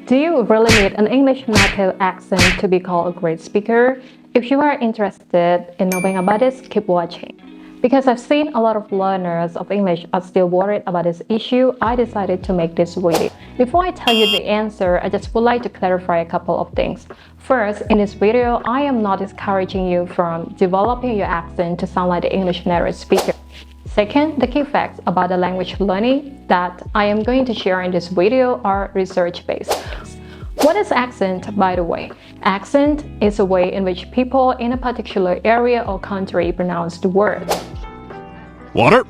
Do you really need an English native accent to be called a great speaker? If you are interested in knowing about this, keep watching. Because I've seen a lot of learners of English are still worried about this issue, I decided to make this video. Before I tell you the answer, I just would like to clarify a couple of things. First, in this video, I am not discouraging you from developing your accent to sound like the English native speaker. Second, the key facts about the language learning that I am going to share in this video are research-based. What is accent, by the way? Accent is a way in which people in a particular area or country pronounce the word. Water.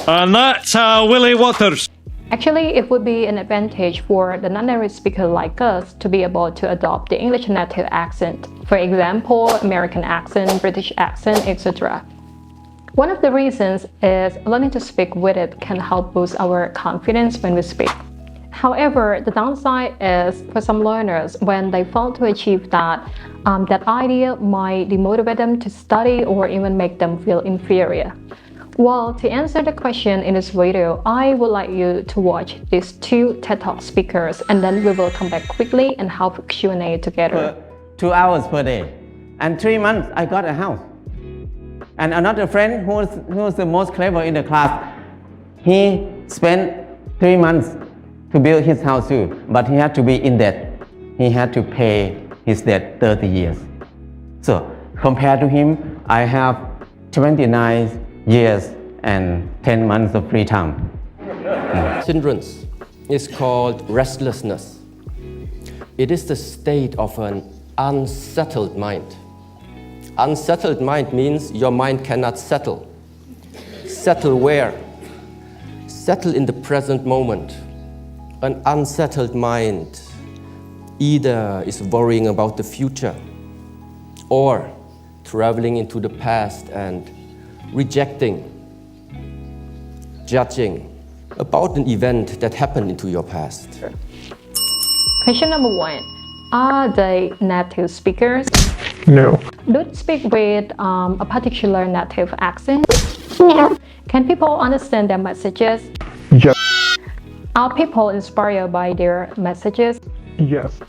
And that's Willie Waters. Actually, it would be an advantage for the non-native speaker like us to be able to adopt the English native accent. For example, American accent, British accent, etc. One of the reasons is learning to speak with it can help boost our confidence when we speak. However, the downside is for some learners, when they fail to achieve that, that idea might demotivate them to study or even make them feel inferior. Well, to answer the question in this video, I would like you to watch these two TED Talk speakers, and then we will come back quickly and have Q&A together. 2 hours per day. And 3 months, I got a house. And another friend who's the most clever in the class, he spent 3 months to build his house too, but he had to be in debt. He had to pay his debt 30 years. So compared to him, I have 29 years and 10 months of free time. Hindrance is called restlessness. It is the state of an unsettled mind. Unsettled mind means your mind cannot settle. Settle where? Settle in the present moment. An unsettled mind either is worrying about the future or traveling into the past and rejecting, judging about an event that happened into your past. Question number 1. Are they native speakers? No. Do they speak with a particular native accent? No. Can people understand their messages? Yes. Are people inspired by their messages? Yes.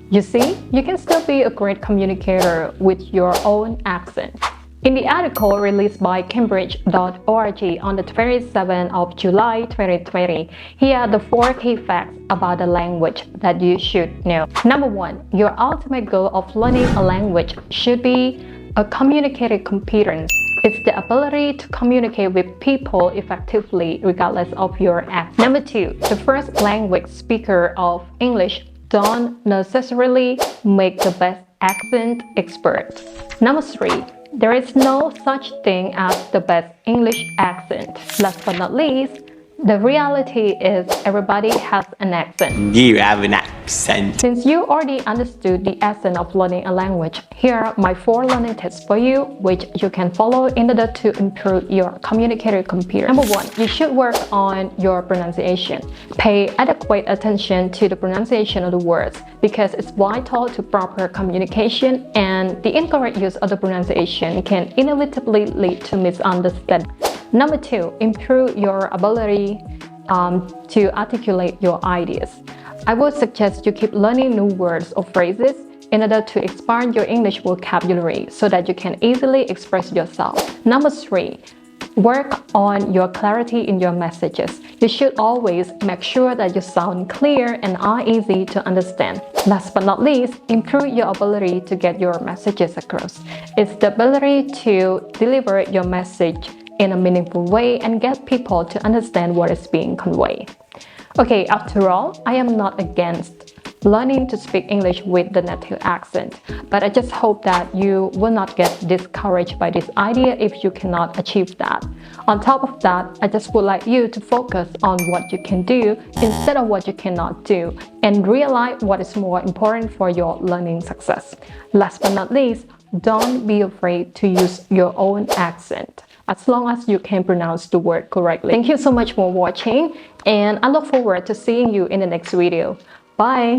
You see, you can still be a great communicator with your own accent. In the article released by Cambridge.org on the 27th of July 2020, here are the 4 key facts about the language that you should know. Number 1, your ultimate goal of learning a language should be a communicative competence. It's the ability to communicate with people effectively regardless of your accent. Number 2, the first language speaker of English don't necessarily make the best accent expert. Number 3, there is no such thing as the best English accent. Last but not least, the reality is everybody has an accent. You have an accent. Since you already understood the essence of learning a language, here are my 4 learning tips for you, which you can follow in order to improve your communicative competence. Number 1, you should work on your pronunciation. Pay adequate attention to the pronunciation of the words because it's vital to proper communication, and the incorrect use of the pronunciation can inevitably lead to misunderstanding. Number 2, improve your ability to articulate your ideas. I would suggest you keep learning new words or phrases in order to expand your English vocabulary so that you can easily express yourself. Number 3, work on your clarity in your messages. You should always make sure that you sound clear and are easy to understand. Last but not least, improve your ability to get your messages across. It's the ability to deliver your message in a meaningful way and get people to understand what is being conveyed. Okay, after all, I am not against learning to speak English with the native accent, but I just hope that you will not get discouraged by this idea if you cannot achieve that. On top of that, I just would like you to focus on what you can do instead of what you cannot do, and realize what is more important for your learning success. Last but not least, don't be afraid to use your own accent, as long as you can pronounce the word correctly. Thank you so much for watching, and I look forward to seeing you in the next video. Bye!